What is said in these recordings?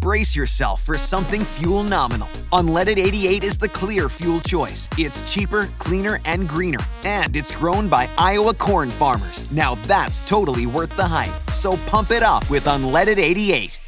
Brace yourself for something fuel-nominal. Unleaded 88 is the clear fuel choice. It's cheaper, cleaner, and greener. And it's grown by Iowa corn farmers. Now that's totally worth the hype. So pump it up with Unleaded 88.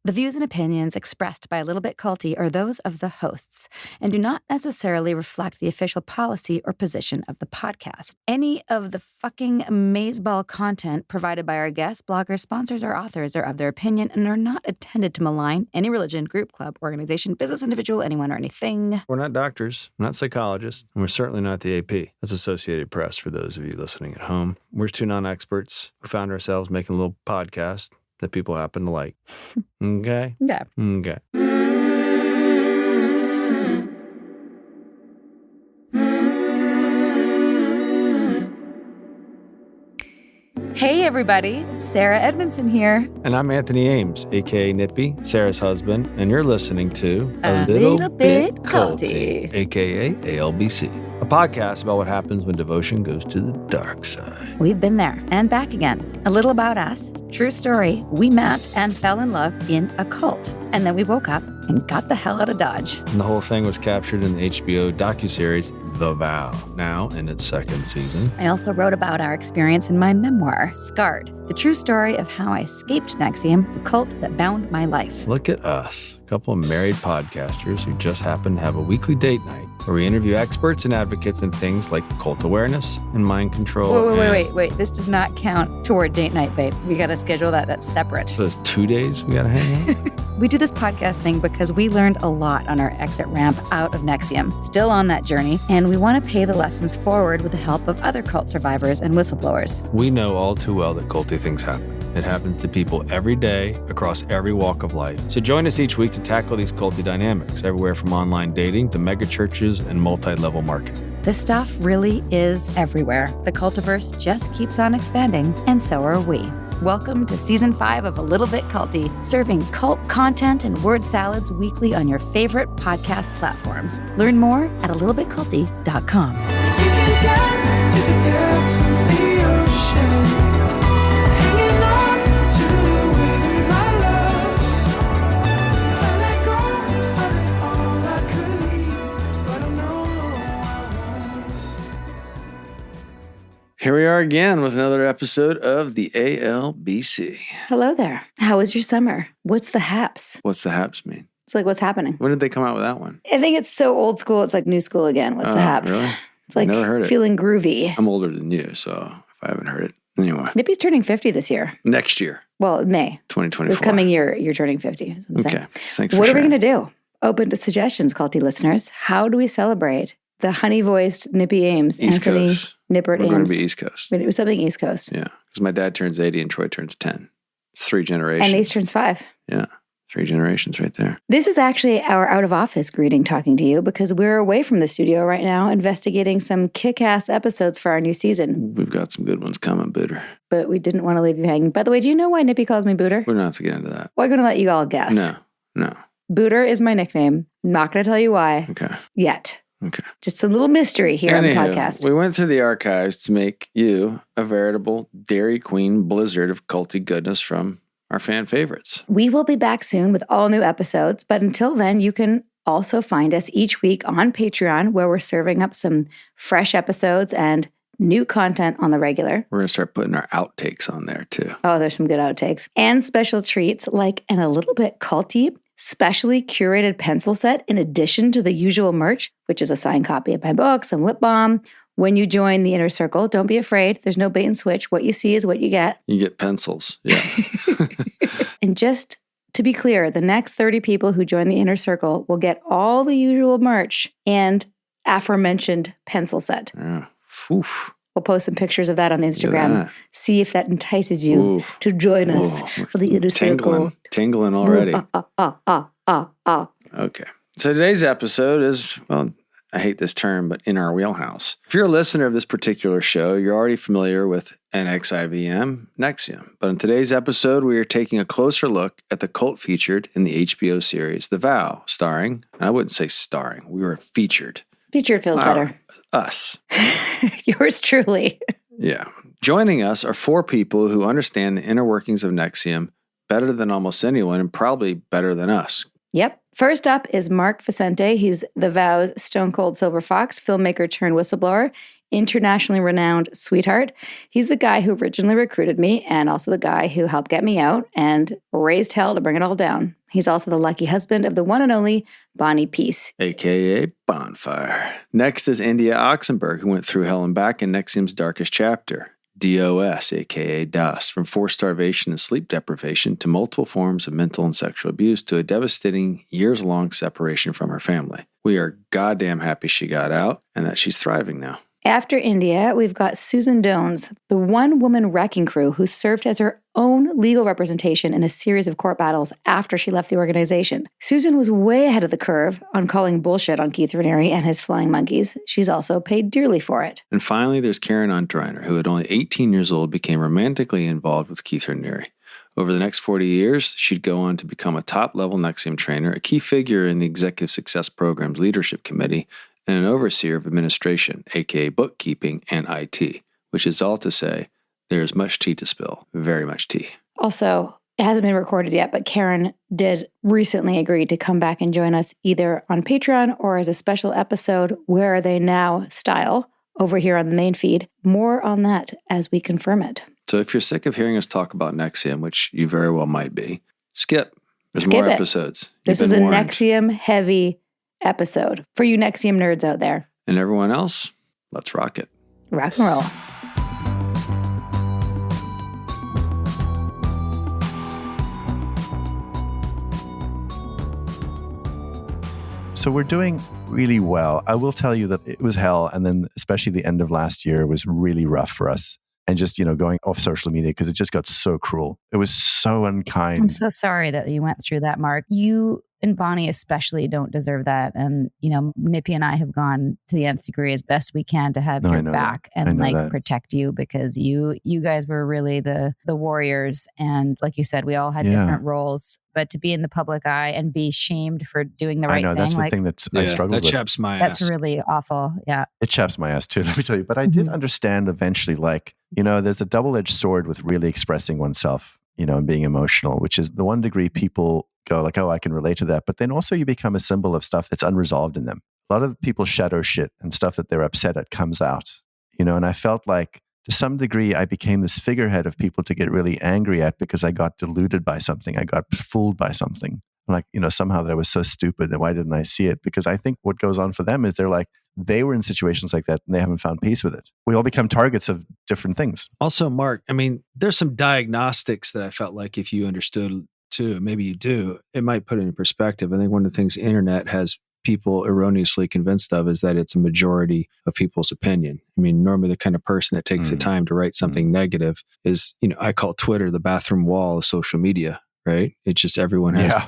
The views and opinions expressed by A Little Bit Culty are those of the hosts and do not necessarily reflect the official policy or position of the podcast. Any of the fucking amazeball content provided by our guests, bloggers, sponsors, or authors are of their opinion and are not intended to malign any religion, group, club, organization, business, individual, anyone, or anything. We're not doctors, not psychologists, and we're certainly not the AP. That's Associated Press for those of you listening at home. We're two non-experts who found ourselves making a little podcast that people happen to like. Okay? Yeah. Okay. Hey, everybody. Sarah Edmondson here. And I'm Anthony Ames, a.k.a. Nippy, Sarah's husband, and you're listening to A Little Bit Culty, a.k.a. ALBC. A podcast about what happens when devotion goes to the dark side. We've been there and back again. A little about us. True story. We met and fell in love in a cult. And then we woke up and got the hell out of Dodge. And the whole thing was captured in the HBO docuseries The Vow, now in its second season. I also wrote about our experience in my memoir, Scarred, the true story of how I escaped NXIVM, the cult that bound my life. Look at us, a couple of married podcasters who just happen to have a weekly date night where we interview experts and advocates in things like cult awareness and mind control. Wait. This does not count toward date night, babe. We got to schedule that. That's separate. So those 2 days we got to hang out? We do this podcast thing because we learned a lot on our exit ramp out of NXIVM. Still on that journey, and we want to pay the lessons forward with the help of other cult survivors and whistleblowers. We know all too well that culty things happen. It happens to people every day across every walk of life. So join us each week to tackle these culty dynamics, everywhere from online dating to mega churches and multi-level marketing. This stuff really is everywhere. The cultiverse just keeps on expanding, and so are we. Welcome to Season 5 of A Little Bit Culty, serving cult content and word salads weekly on your favorite podcast platforms. Learn more at alittlebitculty.com. Sinking down to the depths of the ocean, hanging on to the wind, my love. If I let go of it all, I could leave, but I know I won't. Here we are again with another episode of the ALBC. Hello there. How was your summer? What's the haps? What's the haps mean? It's like, what's happening? When did they come out with that one? I think it's so old school, it's like new school again. What's the haps? Really? It's like never heard it. feeling groovy. I'm older than you, so if I haven't heard it. Anyway. Maybe he's turning 50 this year. Next year, Well, May. 2024. This coming year, you're turning 50. Is what I'm saying. Okay. Thanks for What are we sharing. going to do? Open to suggestions, culty listeners. How do we celebrate the honey-voiced Nippy Ames, East Anthony Coast. Nippert We're Ames? going to be East Coast. But it was something East Coast. Yeah. Because my dad turns 80 and Troy turns 10. It's 3 generations. And East turns 5. Yeah. 3 generations right there. This is actually our out-of-office greeting talking to you because we're away from the studio right now investigating some kick-ass episodes for our new season. We've got some good ones coming, Booter. But we didn't want to leave you hanging. By the way, do you know why Nippy calls me Booter? We don't have to get into that. Well, I'm going to let you all guess. No. Booter is my nickname. I'm not going to tell you why Okay. yet. Okay. Just a little mystery here on the Anywho, podcast. we went through the archives to make you a veritable Dairy Queen blizzard of culty goodness from our fan favorites. We will be back soon with all new episodes, but until then, you can also find us each week on Patreon, where we're serving up some fresh episodes and new content on the regular. We're going to start putting our outtakes on there too. Oh, there's some good outtakes. And special treats like an A Little Bit Culty specially curated pencil set in addition to the usual merch, which is a signed copy of my book, some lip balm. When you join the inner circle, don't be afraid. There's no bait and switch. What you see is what you get. You get pencils. Yeah. And just to be clear, the next 30 people who join the inner circle will get all the usual merch and aforementioned pencil set. Yeah. Oof. We'll post some pictures of that on the Instagram. Yeah. See if that entices you Ooh. to join us Ooh. for the inner circle. Tingling already. Ah. Okay. So today's episode is, well, I hate this term, but in our wheelhouse. If you're a listener of this particular show, you're already familiar with NXIVM, NXIVM. But in today's episode, we are taking a closer look at the cult featured in the HBO series The Vow, starring, and I wouldn't say starring, we were featured. Featured feels better. Us. Yours truly. Yeah. Joining us are 4 people who understand the inner workings of NXIVM better than almost anyone and probably better than us. Yep. First up is Mark Vicente. He's the Vow's Stone Cold Silver Fox, filmmaker turned whistleblower, internationally renowned sweetheart. He's the guy who originally recruited me and also the guy who helped get me out and raised hell to bring it all down. He's also the lucky husband of the one and only Bonnie Piesse. AKA Bonfire. Next is India Oxenberg, who went through hell and back in NXIVM's darkest chapter. DOS, aka DOS, from forced starvation and sleep deprivation to multiple forms of mental and sexual abuse to a devastating years-long separation from her family. We are goddamn happy she got out and that she's thriving now. After India, we've got Susan Dones, the one-woman wrecking crew who served as her own legal representation in a series of court battles after she left the organization. Susan was way ahead of the curve on calling bullshit on Keith Raniere and his flying monkeys. She's also paid dearly for it. And finally, there's Karen Unterreiner, who at only 18 years old became romantically involved with Keith Raniere. Over the next 40 years, she'd go on to become a top-level NXIVM trainer, a key figure in the Executive Success Program's Leadership Committee, and an overseer of administration, aka bookkeeping and IT, which is all to say, there's much tea to spill, very much tea. Also, it hasn't been recorded yet, but Karen did recently agree to come back and join us either on Patreon or as a special episode, Where Are They Now style, over here on the main feed. More on that as we confirm it. So if you're sick of hearing us talk about NXIVM, which you very well might be, skip. There's Skip more it. episodes. This You've is a been warned. NXIVM heavy episode for you NXIVM nerds out there. And everyone else, let's rock it. Rock and roll. So we're doing really well. I will tell you that it was hell. And then especially the end of last year was really rough for us. And just, going off social media because it just got so cruel. It was so unkind. I'm so sorry that you went through that, Mark. You and Bonnie especially don't deserve that. And, Nippy and I have gone to the nth degree as best we can to have No, I your know back that. I and know that. protect you because you guys were really the warriors. And like you said, we all had Yeah. different roles. But to be in the public eye and be shamed for doing the right I know, thing, that's the thing that I struggled that with. chaps my that's ass. really awful. Yeah. It chaps my ass too, let me tell you. But I did Mhm. understand eventually, there's a double-edged sword with really expressing oneself, and being emotional, which is the one degree people go like, oh, I can relate to that. But then also you become a symbol of stuff that's unresolved in them. A lot of people shadow shit and stuff that they're upset at comes out, and I felt like to some degree I became this figurehead of people to get really angry at because I got deluded by something. I got fooled by something. Somehow that I was so stupid that why didn't I see it? Because I think what goes on for them is they were in situations like that and they haven't found peace with it. We all become targets of different things. Also, Mark, there's some diagnostics that I felt like if you understood too, maybe you do, it might put it in perspective. I think one of the things the internet has people erroneously convinced of is that it's a majority of people's opinion. Normally the kind of person that takes the time to write something negative is, I call Twitter the bathroom wall of social media. Right? It's just everyone has So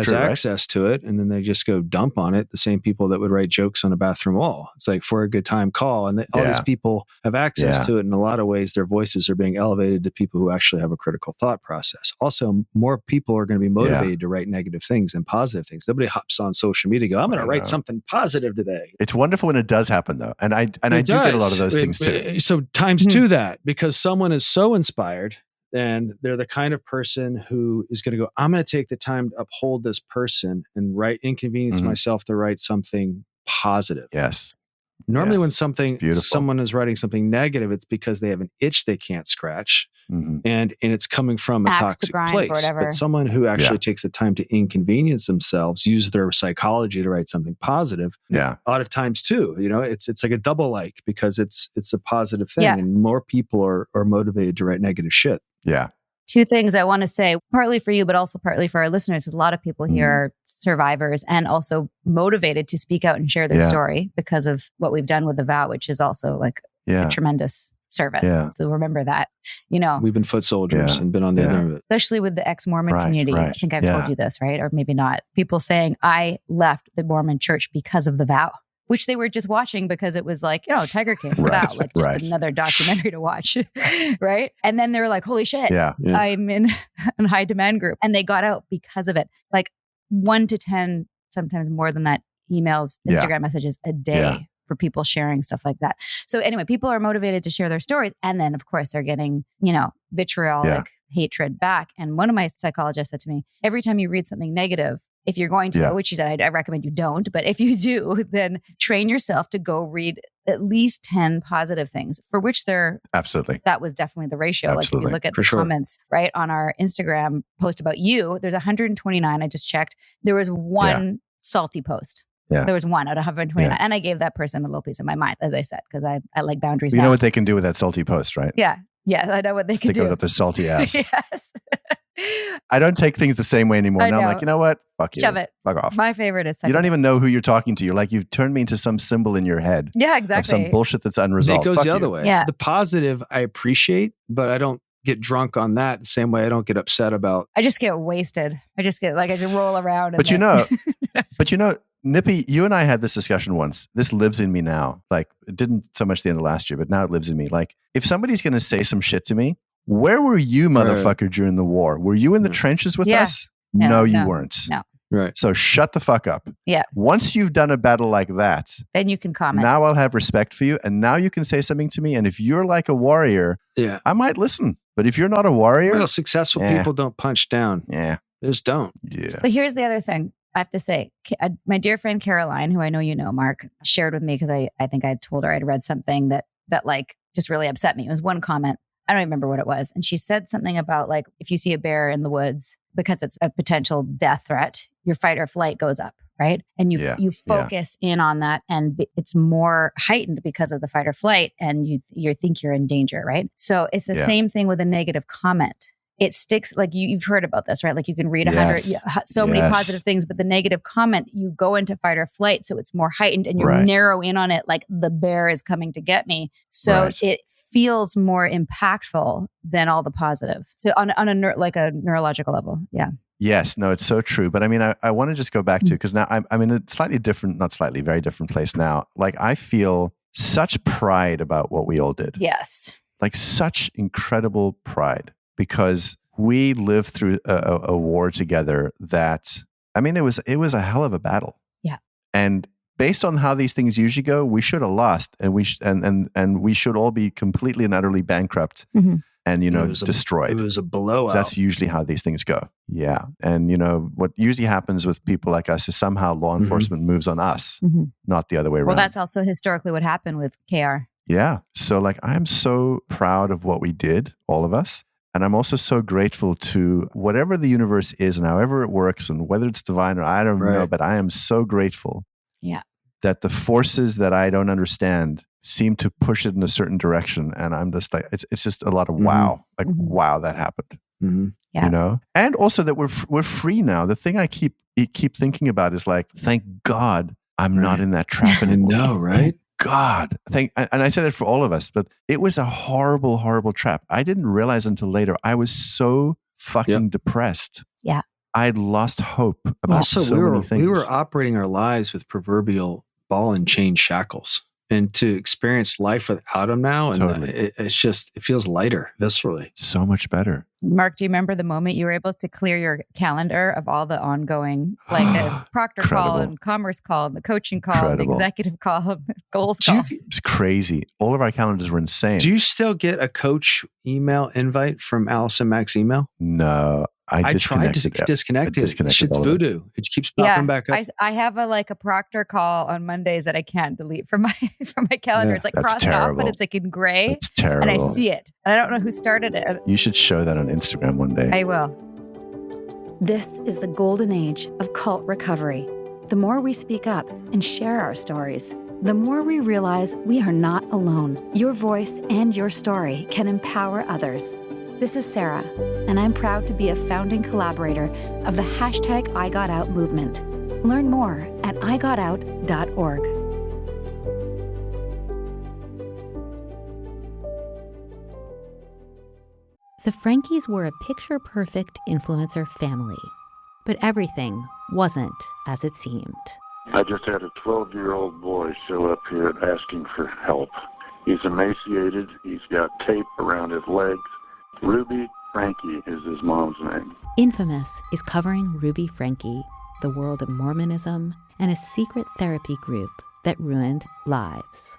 true, right? access to it, and then they just go dump on it. The same people that would write jokes on a bathroom wall. It's like for a good time call, and all these people have access to it. In a lot of ways, their voices are being elevated to people who actually have a critical thought process. Also, more people are going to be motivated to write negative things than positive things. Nobody hops on social media and go, "I'm going to write something positive today." It's wonderful when it does happen though. And I do get a lot of those things too. So times two that, because someone is so inspired, then they're the kind of person who is going to go, I'm going to take the time to uphold this person and inconvenience myself to write something positive. Yes. Normally when It's beautiful. someone is writing something negative, it's because they have an itch they can't scratch. And it's coming from a Axe to toxic grind or place. whatever. But someone who actually takes the time to inconvenience themselves, use their psychology to write something positive. Yeah. A lot of times too, it's like a double like because it's a positive thing, Yeah. and more people are motivated to write negative shit. Yeah. Two things I want to say, partly for you, but also partly for our listeners, because a lot of people here are survivors and also motivated to speak out and share their story because of what we've done with the vow, which is also a tremendous service. Yeah. So remember that, We've been foot soldiers and been on the other end of it. especially with the ex-Mormon Right, community. I right. think I've told you this, right? Or maybe not. People saying, I left the Mormon church because of the vow, which they were just watching because it was like, Tiger King, the vow, just another documentary to watch, right? And then they were like, holy shit, I'm in a high demand group. And they got out because of it. Like 1 to 10, sometimes more than that, emails, Instagram messages a day for people sharing stuff like that. So anyway, people are motivated to share their stories. And then of course they're getting, vitriolic hatred back. And one of my psychologists said to me, every time you read something negative, if you're going to, which she said, I recommend you don't, but if you do, then train yourself to go read at least 10 positive things, for which absolutely, that was definitely the ratio. Absolutely. Like if you look at the comments, right, on our Instagram post about you, there's 129. I just checked. There was one salty post. Yeah. There was one out of 129. And I gave that person a little piece of my mind, as I said, because I like boundaries. You now. know what they can do with that salty post, right? Yeah. Yeah. I know what they can do. Stick it up their salty ass. Yes. I don't take things the same way anymore. Now I'm like, you know what? Fuck you. Shove it. Fuck off. My favorite is You don't even know who you're talking to. You're like, you've turned me into some symbol in your head. Yeah, exactly. Of some bullshit that's unresolved. It goes Fuck the you. other way. Yeah. The positive I appreciate, but I don't get drunk on that the same way I don't get upset about. I just get wasted. I just roll around. And But Nippy, you and I had this discussion once. This lives in me now. Like, it didn't so much the end of last year, but now it lives in me. Like, if somebody's going to say some shit to me, where were you, motherfucker, during the war? Were you in the trenches with us? No, you weren't. No. Right. So shut the fuck up. Yeah. Once you've done a battle like that, then you can comment. Now I'll have respect for you. And now you can say something to me. And if you're like a warrior, I might listen. But if you're not a warrior, successful people don't punch down. Yeah. They just don't. Yeah. But here's the other thing. I have to say, my dear friend Caroline, who I know you know, Mark, shared with me because I think I told her I'd read something that like just really upset me. It was one comment. I don't remember what it was. And she said something about like, if you see a bear in the woods, because it's a potential death threat, your fight or flight goes up, right? And you focus in on that, and it's more heightened because of the fight or flight, and you think you're in danger, right? So it's the same thing with a negative comment. It sticks, like you've heard about this, right? Like you can read 100, many positive things, but the negative comment, you go into fight or flight. So it's more heightened and you narrow in on it. Like the bear is coming to get me. So it feels more impactful than all the positive. So on a neurological level. Yeah. Yes, no, it's so true. But I mean, I want to just go back to, because now I'm in a very different place now. Like I feel such pride about what we all did. Yes. Like such incredible pride. Because we lived through a war together that, I mean, it was a hell of a battle. Yeah. And based on how these things usually go, we should have lost, and we should all be completely and utterly bankrupt and destroyed. It was a blowout. That's usually how these things go. Yeah. And what usually happens with people like us is somehow law enforcement moves on us, not the other way around. Well, that's also historically what happened with KR. Yeah. So like, I'm so proud of what we did, all of us. And I'm also so grateful to whatever the universe is and however it works and whether it's divine or I don't know, but I am so grateful that the forces that I don't understand seem to push it in a certain direction. And I'm just like, it's just a lot of wow, like wow, that happened, and also that we're free now. The thing I keep thinking about is like, thank God I'm not in that trap anymore. I know, right? God, and I say that for all of us, but it was a horrible, horrible trap. I didn't realize until later. I was so fucking depressed. Yeah. I'd lost hope about many things. We were operating our lives with proverbial ball and chain shackles, and to experience life without them now, and it feels lighter viscerally. So much better. Mark, do you remember the moment you were able to clear your calendar of all the ongoing, like a proctor call and commerce call, and the coaching call, and the executive call, and the goals calls? It's crazy. All of our calendars were insane. Do you still get a coach email invite from Allison Mack's email? No. I tried to disconnect it. Shit's voodoo. It keeps popping back up. I have a proctor call on Mondays that I can't delete from my calendar. It's like crossed off, but it's like in gray. It's terrible. And I see it. And I don't know who started it. You should show that on Instagram one day. I will. This is the golden age of cult recovery. The more we speak up and share our stories, the more we realize we are not alone. Your voice and your story can empower others. This is Sarah, and I'm proud to be a founding collaborator of the #IGotOut movement. Learn more at igotout.org. The Frankies were a picture-perfect influencer family, but everything wasn't as it seemed. I just had a 12-year-old boy show up here asking for help. He's emaciated. He's got tape around his legs. Ruby Frankie is his mom's name. Infamous is covering Ruby Frankie, the world of Mormonism, and a secret therapy group that ruined lives.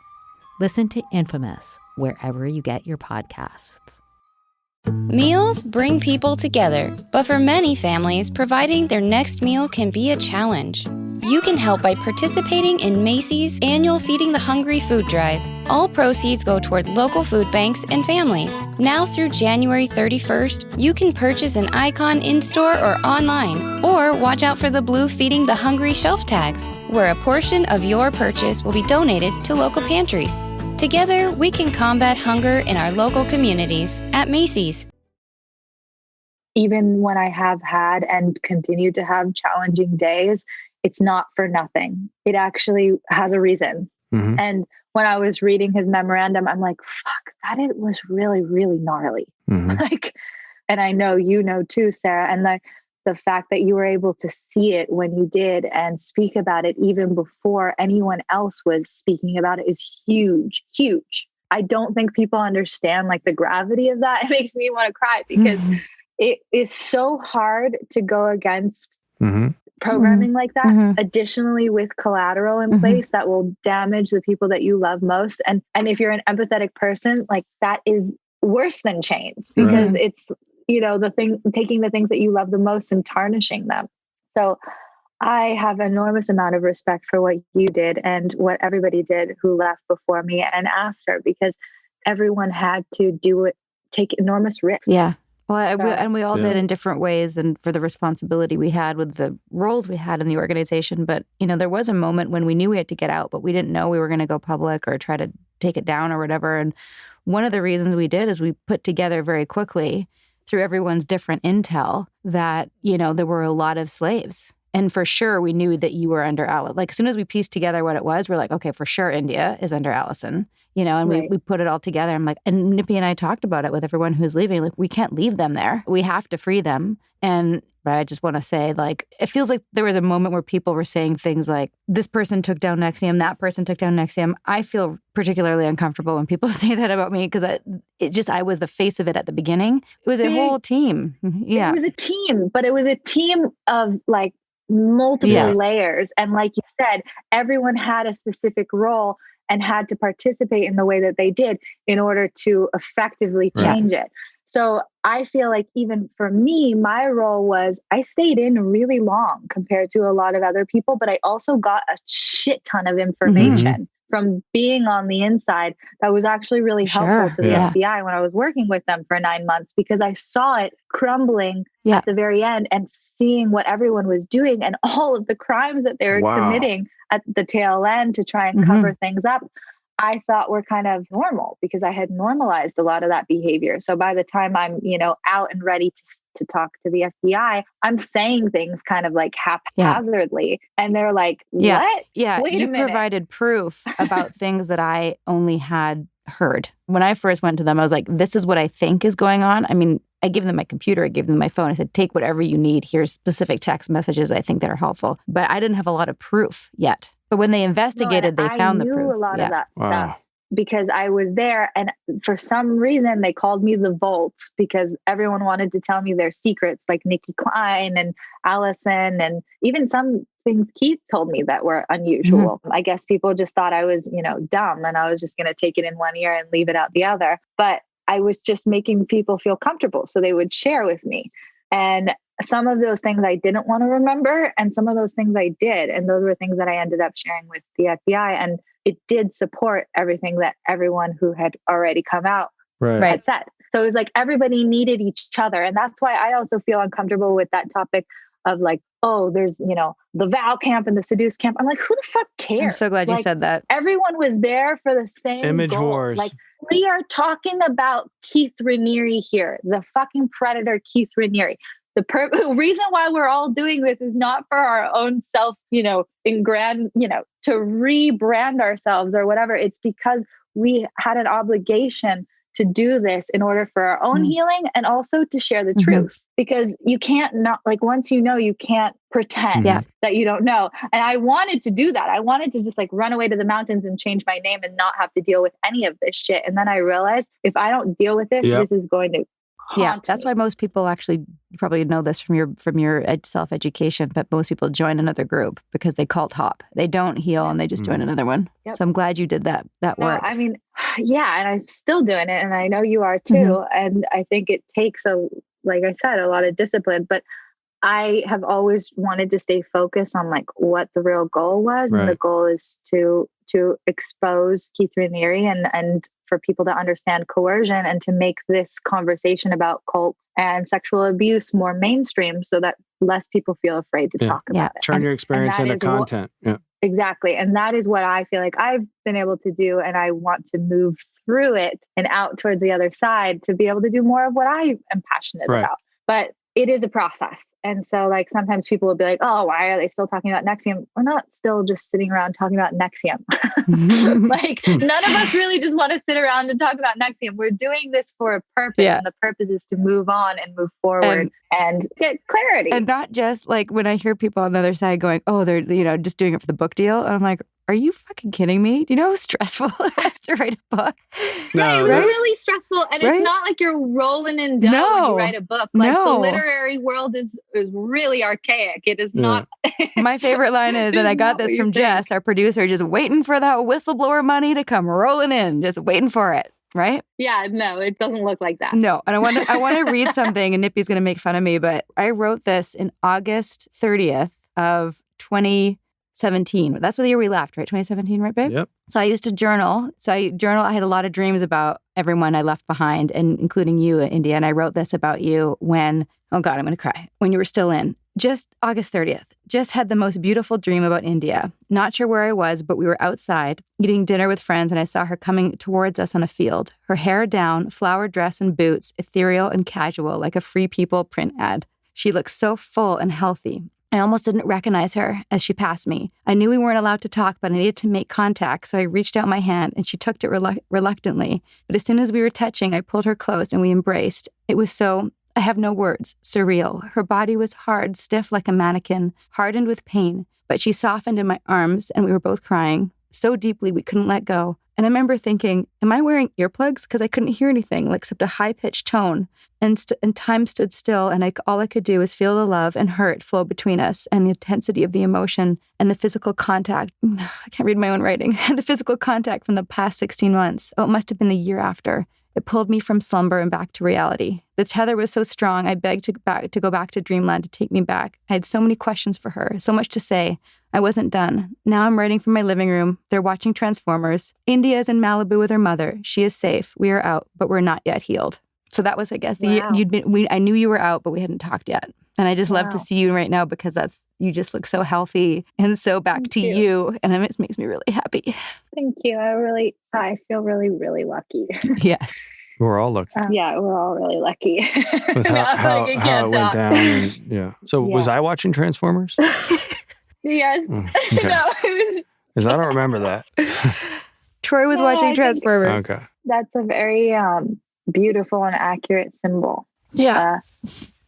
Listen to Infamous wherever you get your podcasts. Meals bring people together, but for many families, providing their next meal can be a challenge. You can help by participating in Macy's annual Feeding the Hungry food drive. All proceeds go toward local food banks and families. Now through January 31st, you can purchase an icon in-store or online, or watch out for the blue Feeding the Hungry shelf tags, where a portion of your purchase will be donated to local pantries. Together, we can combat hunger in our local communities at Macy's. Even when I have had and continue to have challenging days, it's not for nothing. It actually has a reason. Mhm. And when I was reading his memorandum, I'm like, fuck, it was really, really gnarly. Mhm. Like, and I know you know too, Sarah, and the fact that you were able to see it when you did and speak about it even before anyone else was speaking about it is huge, huge. I don't think people understand like the gravity of that. It makes me want to cry because it is so hard to go against Mhm. programming like that. Mhm. Additionally, with collateral in Mhm. place that will damage the people that you love most. And if you're an empathetic person, like that is worse than chains because Right. it's, taking the things that you love the most and tarnishing them. So I have enormous amount of respect for what you did and what everybody did who left before me and after, because everyone had to do it, take enormous risks. Yeah. Well, we all Yeah. did in different ways and for the responsibility we had with the roles we had in the organization. But, there was a moment when we knew we had to get out, but we didn't know we were going to go public or try to take it down or whatever. And one of the reasons we did is we put together very quickly through everyone's different intel that, there were a lot of slaves. And for sure, we knew that you were under Alice. Like, as soon as we pieced together what it was, we're like, okay, for sure, India is under Allison, and Right. we put it all together. I'm like, and Nippy and I talked about it with everyone who's leaving. Like, we can't leave them there. We have to free them. But I just want to say, like, it feels like there was a moment where people were saying things like, this person took down NXIVM, that person took down NXIVM. I feel particularly uncomfortable when people say that about me because I was the face of it at the beginning. It was a whole team. Yeah. It was a team, but it was a team of like multiple Yes. layers. And like you said, everyone had a specific role and had to participate in the way that they did in order to effectively Right. change it. So I feel like even for me, my role was I stayed in really long compared to a lot of other people, but I also got a shit ton of information from being on the inside that was actually really helpful Sure. to the Yeah. FBI when I was working with them for 9 months, because I saw it crumbling Yeah. at the very end and seeing what everyone was doing and all of the crimes that they were Wow. committing at the tail end to try and cover things up, I thought were kind of normal because I had normalized a lot of that behavior. So by the time I'm, out and ready to talk to the FBI, I'm saying things kind of like haphazardly. And they're like, Yeah. what? Yeah. Wait a You minute. provided proof about things that I only had heard. When I first went to them, I was like, this is what I think is going on. I mean, I gave them my computer, I gave them my phone. I said, take whatever you need. Here's specific text messages I think that are helpful. But I didn't have a lot of proof yet. But when they investigated, they found the proof. I knew a lot of that Wow. stuff because I was there. And for some reason, they called me the Vault because everyone wanted to tell me their secrets, like Nikki Klein and Allison, and even some things Keith told me that were unusual. I guess people just thought I was, dumb and I was just going to take it in one ear and leave it out the other. But I was just making people feel comfortable so they would share with me. And some of those things I didn't want to remember, and some of those things I did. And those were things that I ended up sharing with the FBI. And it did support everything that everyone who had already come out had said. So it was like everybody needed each other. And that's why I also feel uncomfortable with that topic of like, oh, there's, the Val camp and the Seduce camp. I'm like, who the fuck cares? I'm so glad you said that. Everyone was there for the same Image goal. wars. Like, we are talking about Keith Raniere here, the fucking predator Keith Raniere. The reason why we're all doing this is not for our own self, to rebrand ourselves or whatever. It's because we had an obligation to do this in order for our own healing and also to share the truth, because you can't once you know, you can't pretend that you don't know. And I wanted to do that. I wanted to just run away to the mountains and change my name and not have to deal with any of this shit. And then I realized if I don't deal with this, this is going to Yeah, haunt that's me. why most people actually probably know this from your self-education, but most people join another group because they cult hop. They don't heal and they just join another one. Yep. So I'm glad you did that work. I mean, yeah, and I'm still doing it, and I know you are too. Mm-hmm. And I think it takes like I said, a lot of discipline, but I have always wanted to stay focused on like what the real goal was. Right. And the goal is to expose Keith Raniere and for people to understand coercion and to make this conversation about cults and sexual abuse more mainstream so that less people feel afraid to talk about it. Turn your experience that into is content. Exactly. And that is what I feel like I've been able to do. And I want to move through it and out towards the other side to be able to do more of what I am passionate about. But it is a process. And so like sometimes people will be like, oh, why are they still talking about NXIVM? We're not still just sitting around talking about NXIVM. Like none of us really just want to sit around and talk about NXIVM. We're doing this for a purpose. And the purpose is to move on and move forward and get clarity. And not just like when I hear people on the other side going, oh, they're, just doing it for the book deal. And I'm like, are you fucking kidding me? Do you know how stressful it is to write a book? Right, it was really stressful. And it's not like you're rolling in dough when you write a book. Like the literary world is really archaic. It is not. My favorite line is, and I got this from Jess, our producer, just waiting for that whistleblower money to come rolling in, just waiting for it. Right? Yeah, no, it doesn't look like that. No, and I want to read something, and Nippy's going to make fun of me, but I wrote this in August 30th of 2017. That's the year we left, right? 2017, right, babe? Yep. So I used to journal. I had a lot of dreams about everyone I left behind, and including you, India. And I wrote this about you when, oh God, I'm going to cry, when you were still in. Just August 30th. Just had the most beautiful dream about India. Not sure where I was, but we were outside eating dinner with friends, and I saw her coming towards us on a field. Her hair down, flowered dress and boots, ethereal and casual, like a Free People print ad. She looked so full and healthy. I almost didn't recognize her as she passed me. I knew we weren't allowed to talk, but I needed to make contact, so I reached out my hand, and she took it reluctantly. But as soon as we were touching, I pulled her close, and we embraced. It was so, I have no words, surreal. Her body was hard, stiff like a mannequin, hardened with pain, but she softened in my arms, and we were both crying so deeply we couldn't let go. And I remember thinking, am I wearing earplugs? Because I couldn't hear anything except a high-pitched tone. And time stood still, and all I could do was feel the love and hurt flow between us, and the intensity of the emotion and the physical contact. I can't read my own writing. The physical contact from the past 16 months. Oh, it must have been the year after. It pulled me from slumber and back to reality. The tether was so strong, I begged to go back to dreamland to take me back. I had so many questions for her, so much to say. I wasn't done. Now I'm writing from my living room. They're watching Transformers. India is in Malibu with her mother. She is safe. We are out, but we're not yet healed. So that was, I guess, I knew you were out, but we hadn't talked yet. And I just love to see you right now because you just look so healthy and so back to you. And it makes me really happy. Thank you. I feel really, really lucky. Yes. We're all lucky. Yeah, we're all really lucky. With how it went down. And, So was I watching Transformers? Yes. Okay. No, it was. Because I don't remember that. Troy was watching Transformers. Okay. That's a very beautiful and accurate symbol. Yeah.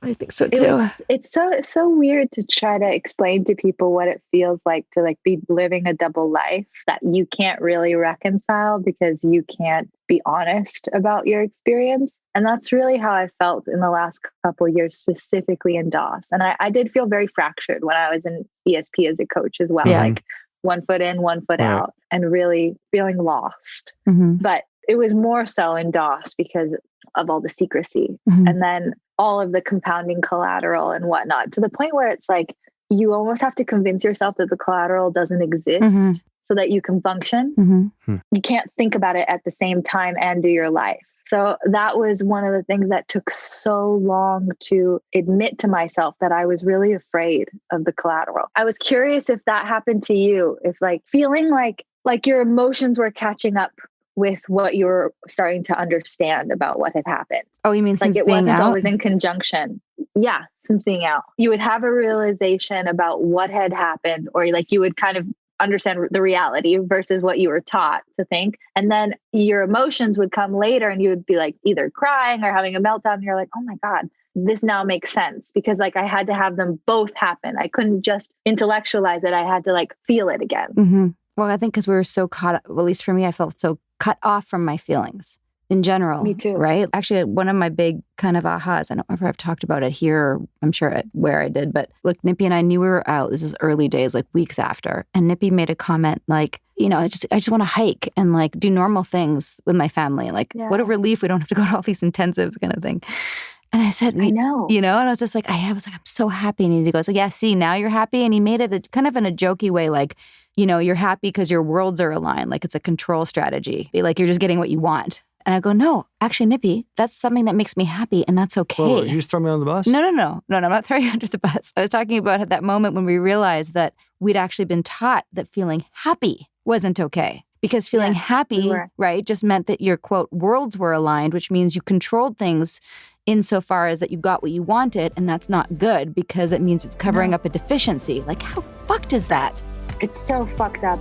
I think so too. It's so weird to try to explain to people what it feels like to be living a double life that you can't really reconcile because you can't be honest about your experience. And that's really how I felt in the last couple of years, specifically in DOS. And I did feel very fractured when I was in ESP as a coach as well. Yeah. Like 1 foot in, 1 foot out, and really feeling lost. Mm-hmm. But it was more so in DOS because of all the secrecy. Mm-hmm. And then all of the compounding collateral and whatnot, to the point where it's like you almost have to convince yourself that the collateral doesn't exist so that you can function. Mm-hmm. You can't think about it at the same time and do your life. So that was one of the things that took so long to admit to myself, that I was really afraid of the collateral. I was curious if that happened to you, if feeling like your emotions were catching up with what you were starting to understand about what had happened. Oh, you mean since it being wasn't out? always in conjunction. Yeah, since being out. You would have a realization about what had happened, or you would kind of understand the reality versus what you were taught to think. And then your emotions would come later and you would be either crying or having a meltdown. And you're like, oh my God, this now makes sense, because I had to have them both happen. I couldn't just intellectualize it. I had to feel it again. Mm-hmm. Well, I think because we were so caught up, at least for me, I felt so cut off from my feelings. in general. Me too. Right? Actually, one of my big kind of ahas, I don't know if I've talked about it here, or I'm sure where I did, but look, Nippy and I knew we were out. This is early days, like weeks after. And Nippy made a comment like, I just want to hike and like do normal things with my family. Like, what a relief we don't have to go to all these intensives kind of thing. And I said, I know. And I was just like, I'm so happy. And he goes, yeah, see, now you're happy. And he made it kind of in a jokey way, like, you're happy because your worlds are aligned. Like it's a control strategy. Like you're just getting what you want. And I go, no, actually, Nippy, that's something that makes me happy. And that's okay. Whoa, you just throw me under the bus? No, I'm not throwing you under the bus. I was talking about that moment when we realized that we'd actually been taught that feeling happy wasn't okay. Because feeling happy, right, just meant that your, quote, worlds were aligned, which means you controlled things insofar as that you got what you wanted. And that's not good because it means it's covering up a deficiency. Like, how fucked is that? It's so fucked up.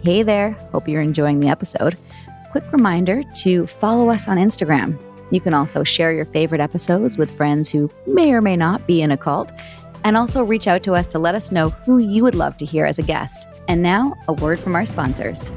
Hey there. Hope you're enjoying the episode. Quick reminder to follow us on Instagram. You can also share your favorite episodes with friends who may or may not be in a cult. And also reach out to us to let us know who you would love to hear as a guest. And now, a word from our sponsors.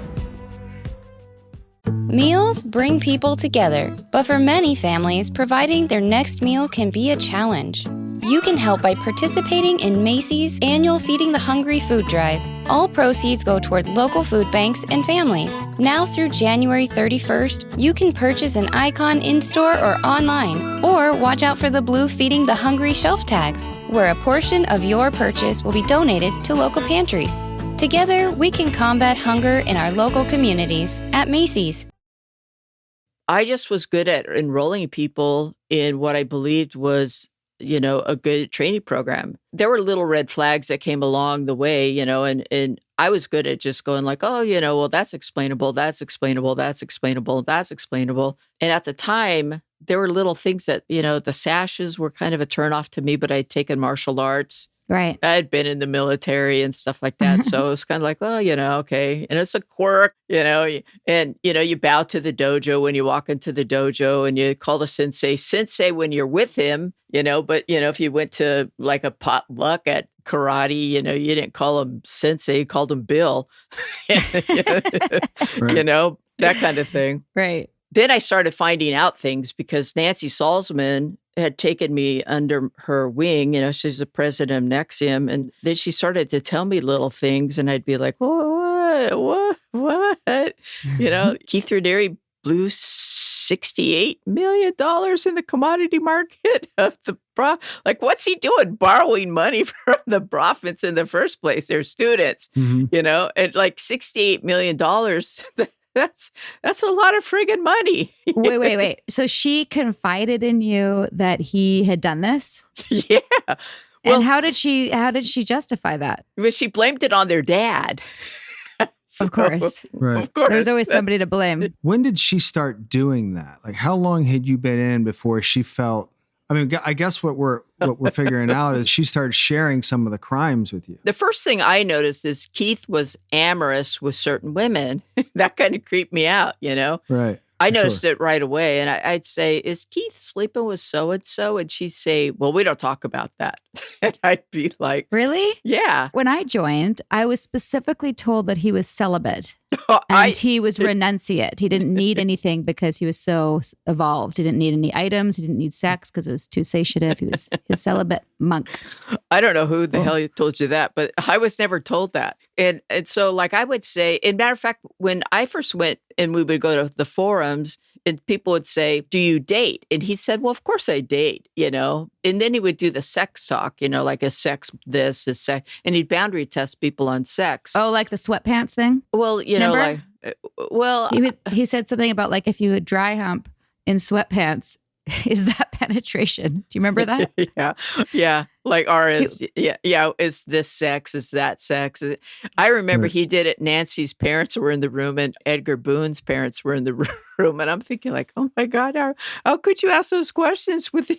Meals bring people together, but for many families, providing their next meal can be a challenge. You can help by participating in Macy's annual Feeding the Hungry food drive. All proceeds go toward local food banks and families. Now through January 31st, you can purchase an icon in-store or online, or watch out for the blue Feeding the Hungry shelf tags, where a portion of your purchase will be donated to local pantries. Together, we can combat hunger in our local communities at Macy's. I just was good at enrolling people in what I believed was, a good training program. There were little red flags that came along the way, and I was good at just going like, oh, well, that's explainable, that's explainable, that's explainable, that's explainable. And at the time, there were little things that, the sashes were kind of a turnoff to me, but I'd taken martial arts. Right. I had been in the military and stuff like that. So it was kind of like, well, okay. And it's a quirk, and, you bow to the dojo when you walk into the dojo and you call the sensei when you're with him, but, if you went to like a potluck at karate, you didn't call him sensei, you called him Bill, that kind of thing. Right. Then I started finding out things because Nancy Salzman had taken me under her wing. She's the president of NXIVM. And then she started to tell me little things. And I'd be like, what? Keith Raniere blew $68 million in the commodity market of the like, what's he doing borrowing money from the profits in the first place? They're students, and like $68 million. That's a lot of friggin' money. Wait. So she confided in you that he had done this? Yeah. Well, and how did she justify that? Well, she blamed it on their dad. Of course. Right. Of course. There's always somebody to blame. When did she start doing that? Like, how long had you been in before she felt? I mean, I guess what we're figuring out is she started sharing some of the crimes with you. The first thing I noticed is Keith was amorous with certain women. That kind of creeped me out, Right. I noticed it right away. And I'd say, is Keith sleeping with so-and-so? And she'd say, well, we don't talk about that. And I'd be like, really? Yeah. When I joined, I was specifically told that he was celibate. And he was renunciate. He didn't need anything because he was so evolved. He didn't need any items. He didn't need sex because it was too satiative. He was a celibate monk. I don't know who the hell told you that, but I was never told that. And so, like, I would say, and matter of fact, when I first went and we would go to the forums, and people would say, do you date? And he said, well, of course I date, And then he would do the sex talk, like a sex this, a sex. And he'd boundary test people on sex. Oh, like the sweatpants thing? Well, Remember? He said something about like if you would dry hump in sweatpants, is that penetration? Do you remember that? Yeah. Like, is this sex? Is that sex? I remember he did it. Nancy's parents were in the room and Edgar Boone's parents were in the room. And I'm thinking like, oh my God, how could you ask those questions with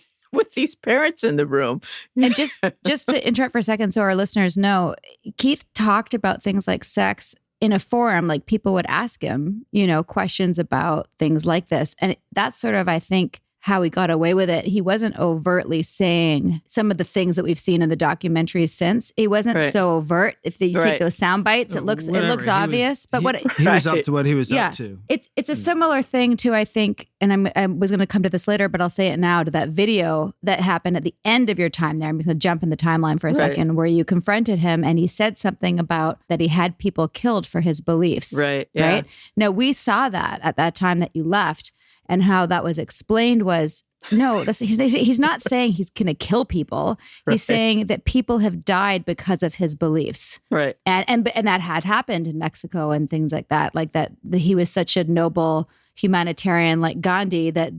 these parents in the room? And just to interrupt for a second so our listeners know, Keith talked about things like sex in a forum, like people would ask him, questions about things like this. And that's sort of, I think, how he got away with it. He wasn't overtly saying some of the things that we've seen in the documentaries since. He wasn't so overt. If you take those sound bites, it looks obvious. But he was up to what he was yeah, up to. It's a similar thing to, I think, and I was going to come to this later, but I'll say it now, to that video that happened at the end of your time there. I'm going to jump in the timeline for a second, where you confronted him and he said something about that he had people killed for his beliefs. Right. Yeah. Right. Now, we saw that at that time that you left, and how that was explained was, no, he's not saying he's going to kill people. He's saying that people have died because of his beliefs. Right. And that had happened in Mexico and things like that. Like that he was such a noble humanitarian like Gandhi that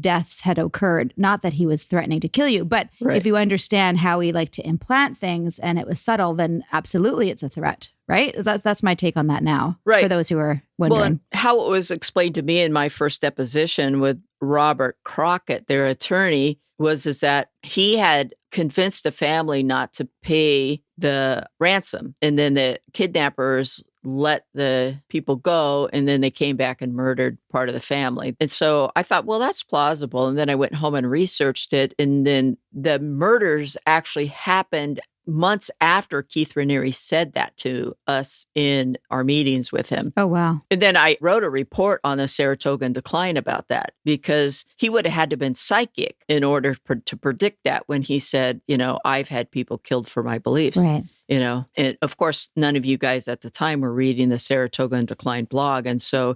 deaths had occurred. Not that he was threatening to kill you, but if you understand how he liked to implant things and it was subtle, then absolutely it's a threat. Right? That's my take on that now. Right. For those who are wondering. Well, and how it was explained to me in my first deposition with Robert Crockett, their attorney, was that he had convinced the family not to pay the ransom. And then the kidnappers let the people go, and then they came back and murdered part of the family. And so I thought, well, that's plausible. And then I went home and researched it. And then the murders actually happened months after Keith Raniere said that to us in our meetings with him. Oh, wow. And then I wrote a report on the Saratoga decline about that, because he would have had to have been psychic in order to predict that when he said, I've had people killed for my beliefs. Right. And of course, none of you guys at the time were reading the Saratoga and Decline blog. And so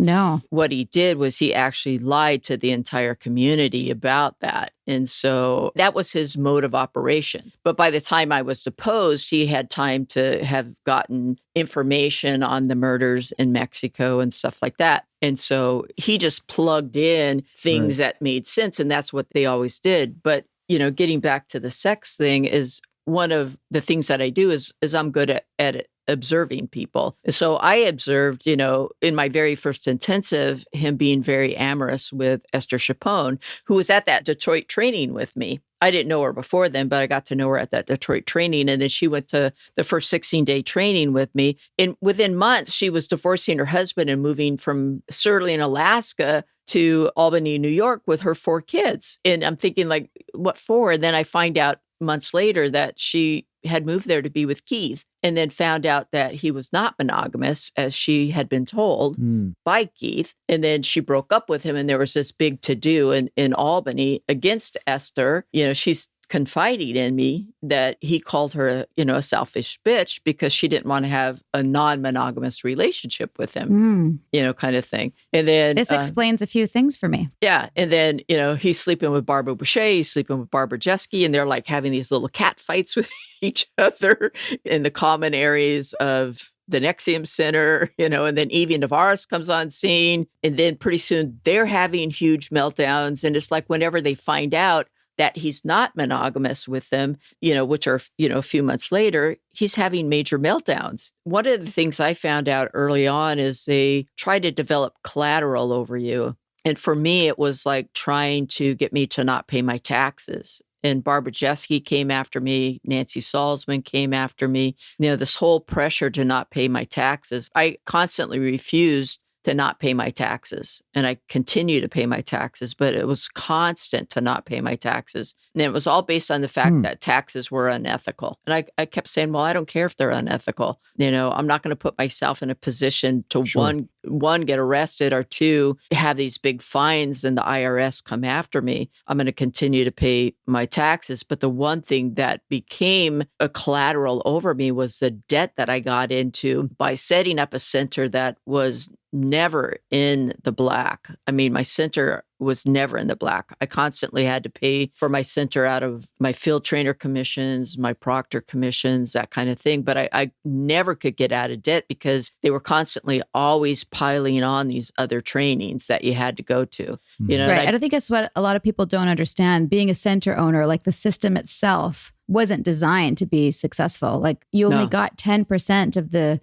what he did was he actually lied to the entire community about that. And so that was his mode of operation. But by the time I was deposed, he had time to have gotten information on the murders in Mexico and stuff like that. And so he just plugged in things that made sense. And that's what they always did. But, getting back to the sex thing is, one of the things that I do is I'm good at observing people. So I observed, in my very first intensive, him being very amorous with Esther Chapone, who was at that Detroit training with me. I didn't know her before then, but I got to know her at that Detroit training. And then she went to the first 16-day training with me. And within months, she was divorcing her husband and moving from Surly in Alaska to Albany, New York with her 4 kids. And I'm thinking, like, what for? And then I find out months later that she had moved there to be with Keith, and then found out that he was not monogamous, as she had been told by Keith. And then she broke up with him, and there was this big to-do in Albany against Esther. She's confiding in me that he called her, a selfish bitch because she didn't want to have a non-monogamous relationship with him, kind of thing. And then this explains a few things for me. Yeah. And then, he's sleeping with Barbara Boucher, he's sleeping with Barbara Jeske, and they're like having these little cat fights with each other in the common areas of the NXIVM Center, and then Evie Navarez comes on scene. And then pretty soon they're having huge meltdowns. And it's like whenever they find out that he's not monogamous with them, which are, a few months later, he's having major meltdowns. One of the things I found out early on is they try to develop collateral over you. And for me, it was like trying to get me to not pay my taxes. And Barbara Jeske came after me. Nancy Salzman came after me. This whole pressure to not pay my taxes. I constantly refused to not pay my taxes. And I continue to pay my taxes, but it was constant to not pay my taxes. And it was all based on the fact that taxes were unethical. And I kept saying, well, I don't care if they're unethical. I'm not going to put myself in a position to one, get arrested, or 2, have these big fines and the IRS come after me. I'm going to continue to pay my taxes. But the one thing that became a collateral over me was the debt that I got into by setting up a center that was never in the black. I mean, my center was never in the black. I constantly had to pay for my center out of my field trainer commissions, my proctor commissions, that kind of thing. But I never could get out of debt because they were constantly always piling on these other trainings that you had to go to. Right. I don't think that's what a lot of people don't understand. Being a center owner, like the system itself wasn't designed to be successful. Like you only got 10% of the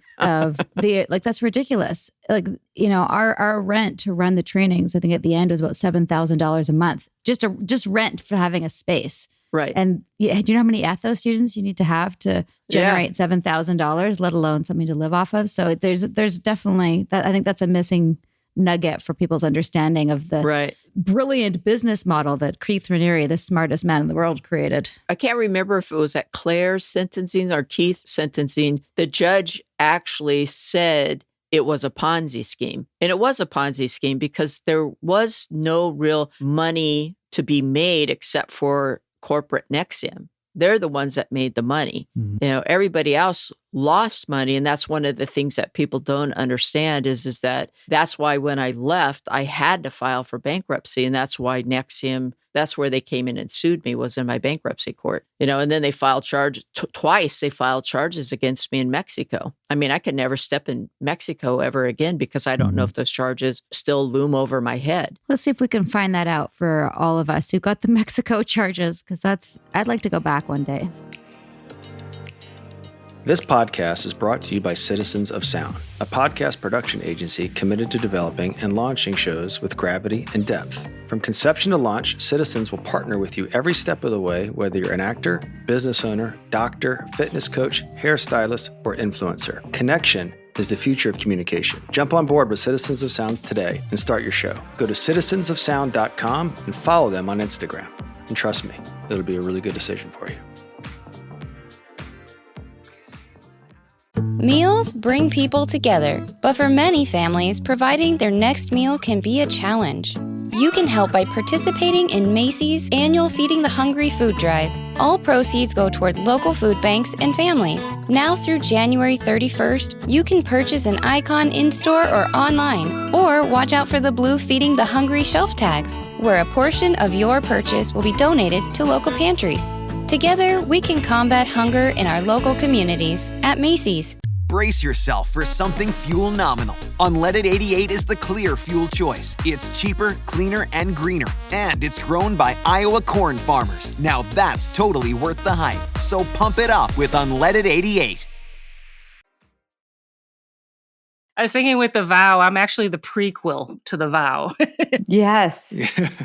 like, that's ridiculous. Like, our rent to run the trainings, I think at the end was about $7,000 a month, just rent for having a space. Right. And do you know how many ethos students you need to have to generate $7,000, let alone something to live off of? So there's definitely that. I think that's a missing nugget for people's understanding of the brilliant business model that Keith Raniere, the smartest man in the world, created. I can't remember if it was at Claire's sentencing or Keith's sentencing. The judge actually said it was a Ponzi scheme. And it was a Ponzi scheme because there was no real money to be made except for corporate NXIVM. They're the ones that made the money. You know, everybody else lost money. And that's one of the things that people don't understand is that that's why when I left, I had to file for bankruptcy. And that's why NXIVM, that's where they came in and sued me, was in my bankruptcy court. You know, and then they filed charges twice. They filed charges against me in Mexico. I mean, I could never step in Mexico ever again because I don't know if those charges still loom over my head. Let's see if we can find that out for all of us who got the Mexico charges, because I'd like to go back one day. This podcast is brought to you by Citizens of Sound, a podcast production agency committed to developing and launching shows with gravity and depth. From conception to launch, Citizens will partner with you every step of the way, whether you're an actor, business owner, doctor, fitness coach, hairstylist, or influencer. Connection is the future of communication. Jump on board with Citizens of Sound today and start your show. Go to citizensofsound.com and follow them on Instagram. And trust me, it'll be a really good decision for you. Meals bring people together, but for many families, providing their next meal can be a challenge. You can help by participating in Macy's annual Feeding the Hungry food drive. All proceeds go toward local food banks and families. Now through January 31st, you can purchase an icon in-store or online, or watch out for the blue Feeding the Hungry shelf tags, where a portion of your purchase will be donated to local pantries. Together, we can combat hunger in our local communities at Macy's. Brace yourself for something fuel nominal. Unleaded 88 is the clear fuel choice. It's cheaper, cleaner, and greener. And it's grown by Iowa corn farmers. Now that's totally worth the hype. So pump it up with Unleaded 88. I was thinking with The Vow, I'm actually the prequel to The Vow. Yes.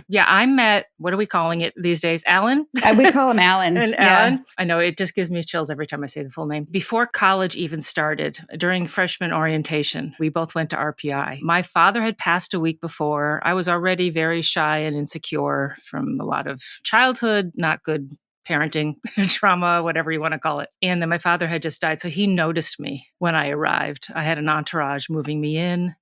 Yeah, I met, what are we calling it these days? Alan? We call him Alan. And Alan. I know, it just gives me chills every time I say the full name. Before college even started, during freshman orientation, we both went to RPI. My father had passed a week before. I was already very shy and insecure from a lot of childhood, not good parenting, trauma, whatever you want to call it. And then my father had just died. So he noticed me when I arrived. I had an entourage moving me in.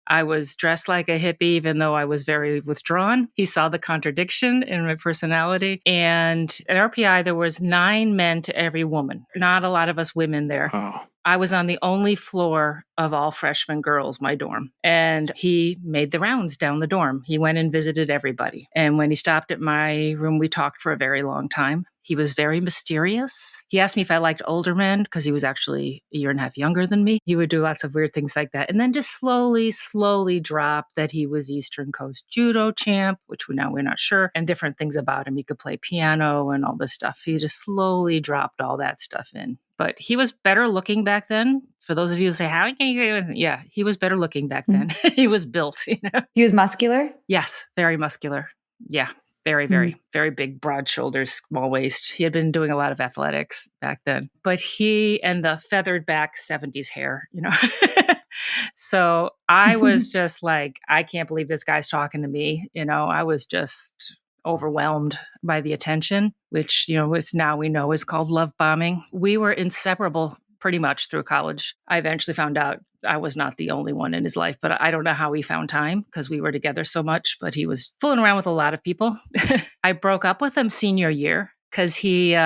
I was dressed like a hippie, even though I was very withdrawn. He saw the contradiction in my personality. And at RPI, there was 9 men to every woman. Not a lot of us women there. Oh. I was on the only floor of all freshman girls, my dorm. And he made the rounds down the dorm. He went and visited everybody. And when he stopped at my room, we talked for a very long time. He was very mysterious. He asked me if I liked older men because he was actually a year and a half younger than me. He would do lots of weird things like that. And then just slowly drop that he was Eastern Coast judo champ, which we're not sure, and different things about him. He could play piano and all this stuff. He just slowly dropped all that stuff in. But he was better looking back then. For those of you who say, how can you? Yeah, he was better looking back then. He was built, you know. He was muscular? Yes, very muscular. Yeah. Very, very big, broad shoulders, small waist. He had been doing a lot of athletics back then. But he and the feathered back 70s hair, you know. So I was just like, I can't believe this guy's talking to me. You know, I was just overwhelmed by the attention, which, you know, is now we know is called love bombing. We were inseparable pretty much through college. I eventually found out I was not the only one in his life, but I don't know how he found time because we were together so much, but he was fooling around with a lot of people. I broke up with him senior year because he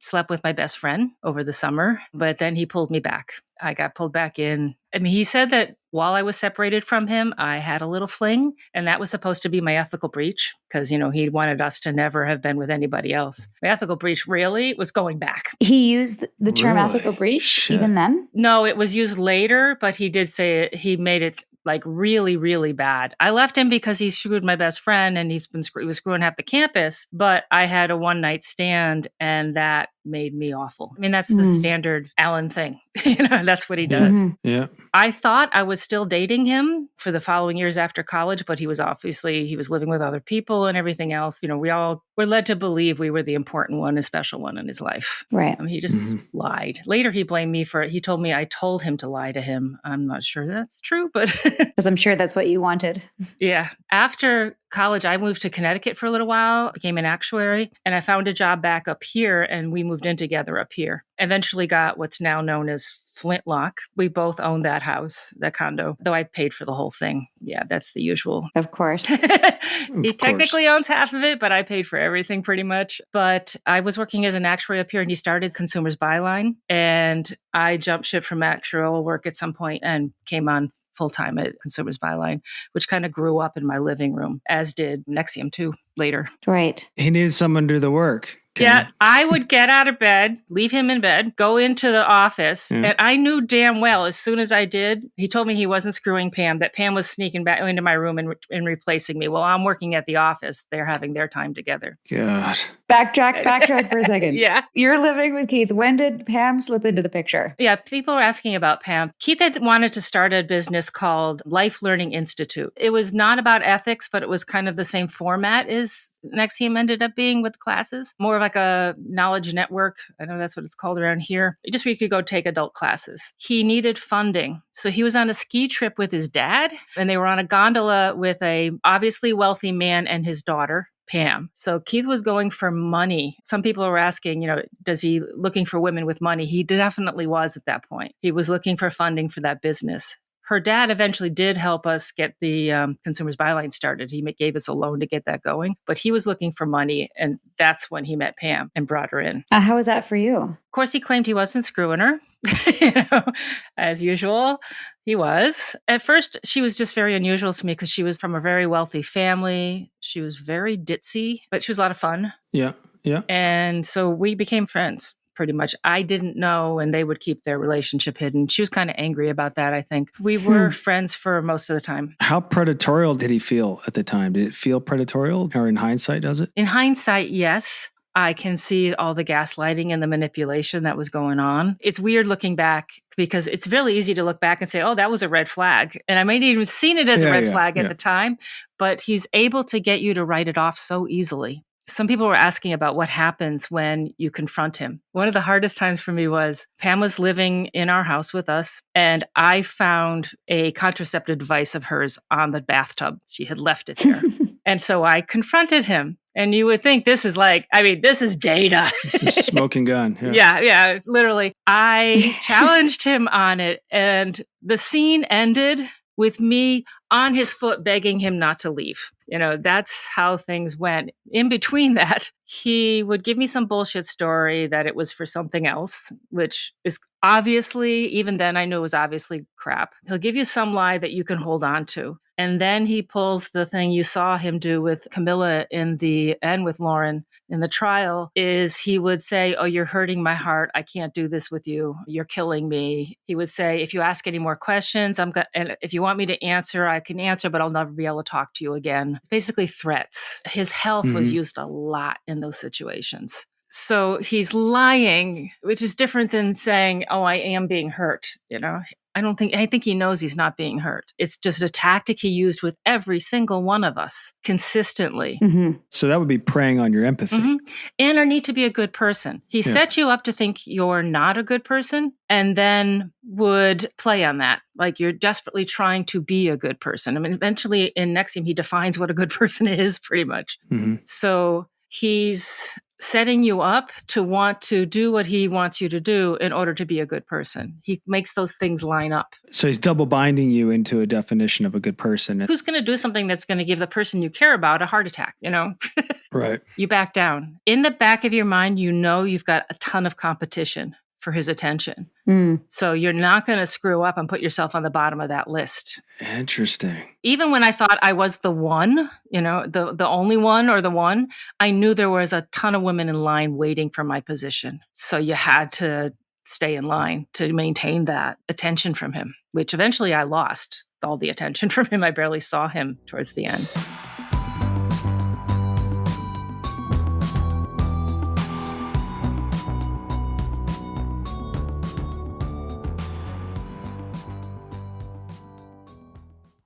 slept with my best friend over the summer, but then he pulled me back. I got pulled back in. I mean, he said that while I was separated from him, I had a little fling, and that was supposed to be my ethical breach because, you know, he wanted us to never have been with anybody else. My ethical breach really was going back. He used the term ethical breach even then? No, it was used later, but he did say it. He made it like really, really bad. I left him because he screwed my best friend and he was screwing half the campus, but I had a one-night stand and that made me awful. I mean, that's the standard Alan thing. That's what he does. Yeah. I thought I was still dating him for the following years after college, but he was living with other people and everything else. We all were led to believe we were the important one, a special one in his life. Right. He just lied. Later, he blamed me for it. He told me I told him to lie to him. I'm not sure that's true, but Because I'm sure that's what you wanted. yeah. After college, I moved to Connecticut for a little while, became an actuary, and I found a job back up here, and we moved in together up here. Eventually got what's now known as Flintlock. We both owned that house, that condo, though I paid for the whole thing. Yeah, that's the usual. Of course. He technically owns half of it, but I paid for everything pretty much. But I was working as an actuary up here, and he started Consumers Byline, and I jumped ship from actuarial work at some point and came on full-time at Consumers Byline, which kind of grew up in my living room, as did NXIVM too later. Right. He needed someone to do the work. Yeah, I would get out of bed, leave him in bed, go into the office, and I knew damn well as soon as I did, he told me he wasn't screwing Pam, that Pam was sneaking back into my room and replacing me. Well, I'm working at the office. They're having their time together. God. Backtrack for a second. Yeah. You're living with Keith. When did Pam slip into the picture? Yeah, people were asking about Pam. Keith had wanted to start a business called Life Learning Institute. It was not about ethics, but it was kind of the same format as NXIVM ended up being with classes. More of like a knowledge network. I know that's what it's called around here. Just where you could go take adult classes. He needed funding. So he was on a ski trip with his dad, and they were on a gondola with a obviously wealthy man and his daughter, Pam. So Keith was going for money. Some people were asking, does he looking for women with money? He definitely was at that point. He was looking for funding for that business. Her dad eventually did help us get the Consumers Byline started. He gave us a loan to get that going, but he was looking for money, and that's when he met Pam and brought her in. How was that for you? Of course, he claimed he wasn't screwing her, as usual. He was. At first, she was just very unusual to me because she was from a very wealthy family. She was very ditzy, but she was a lot of fun. Yeah, yeah. And so we became friends. Pretty much. I didn't know, and they would keep their relationship hidden. She was kind of angry about that, I think. We were friends for most of the time. How predatorial did he feel at the time? Did it feel predatorial, or in hindsight, does it? In hindsight, yes. I can see all the gaslighting and the manipulation that was going on. It's weird looking back because it's really easy to look back and say, oh, that was a red flag. And I may not even seen it as a red flag at the time, but he's able to get you to write it off so easily. Some people were asking about what happens when you confront him. One of the hardest times for me was Pam was living in our house with us, and I found a contraceptive device of hers on the bathtub. She had left it there. And so I confronted him. And you would think this is this is data. It's a smoking gun. Yeah, literally. I challenged him on it, and the scene ended with me on his foot begging him not to leave. That's how things went. In between that, he would give me some bullshit story that it was for something else, which is obviously, even then I knew it was obviously crap. He'll give you some lie that you can hold on to. And then he pulls the thing you saw him do with Camilla and with Lauren in the trial is he would say, oh, you're hurting my heart. I can't do this with you. You're killing me. He would say, if you ask any more questions, and if you want me to answer, I can answer, but I'll never be able to talk to you again. Basically threats. His health was used a lot in those situations. So he's lying, which is different than saying, oh, I am being hurt. I think he knows he's not being hurt. It's just a tactic he used with every single one of us consistently. Mm-hmm. So that would be preying on your empathy. And our need to be a good person. He set you up to think you're not a good person and then would play on that. Like you're desperately trying to be a good person. I mean, eventually in NXIVM, he defines what a good person is pretty much. So he's setting you up to want to do what he wants you to do in order to be a good person. He makes those things line up. So he's double binding you into a definition of a good person. Who's going to do something that's going to give the person you care about a heart attack, Right. You back down. In the back of your mind, you've got a ton of competition for his attention. So you're not going to screw up and put yourself on the bottom of that list. Interesting. Even when I thought I was the one, the only one or the one, I knew there was a ton of women in line waiting for my position. So you had to stay in line to maintain that attention from him, which eventually I lost all the attention from him. I barely saw him towards the end.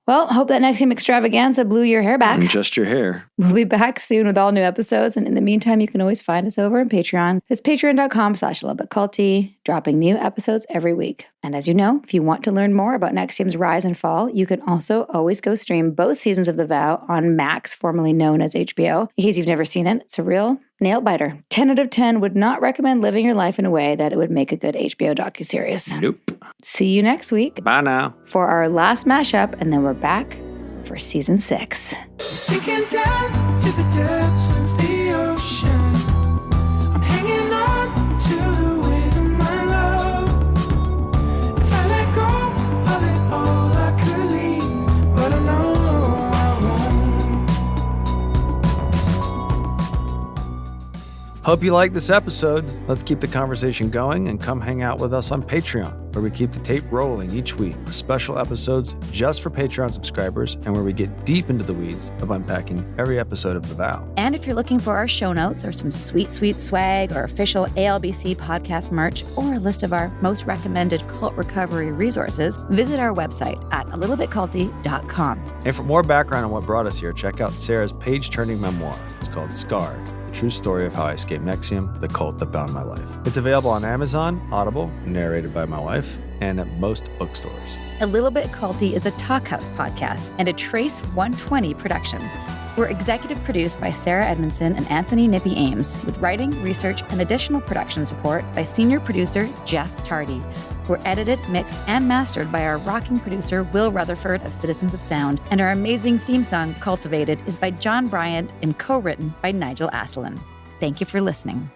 Well, hope that NXIVM Extravaganza blew your hair back. And just your hair. We'll be back soon with all new episodes. And in the meantime, you can always find us over on Patreon. It's patreon.com/alibitculty, dropping new episodes every week. And as you know, if you want to learn more about NXIVM's rise and fall, you can also always go stream both seasons of The Vow on Max, formerly known as HBO. In case you've never seen it, it's a real nail biter. 10 out of 10 would not recommend living your life in a way that it would make a good HBO docuseries. Nope. See you next week. Bye now. For our last mashup, and then we're back for season 6. Sinking down to the depths of the ocean. I'm hanging on to the weight of my love. If I let go of it all, I could leave, but I know I won't. Hope you liked this episode. Let's keep the conversation going and come hang out with us on Patreon, where we keep the tape rolling each week with special episodes just for Patreon subscribers and where we get deep into the weeds of unpacking every episode of The Vow. And if you're looking for our show notes or some sweet, sweet swag or official ALBC podcast merch or a list of our most recommended cult recovery resources, visit our website at alittlebitculty.com. And for more background on what brought us here, check out Sarah's page-turning memoir. It's called Scarred, the true story of how I escaped NXIVM, the cult that bound my life. It's available on Amazon, Audible, narrated by my wife, and at most bookstores. A Little Bit Culty is a Talkhouse podcast and a Trace 120 production. We're executive produced by Sarah Edmondson and Anthony Nippy Ames, with writing, research, and additional production support by senior producer Jess Tardy. We're edited, mixed, and mastered by our rocking producer Will Rutherford of Citizens of Sound, and our amazing theme song, Cultivated, is by John Bryant and co-written by Nigel Asselin. Thank you for listening.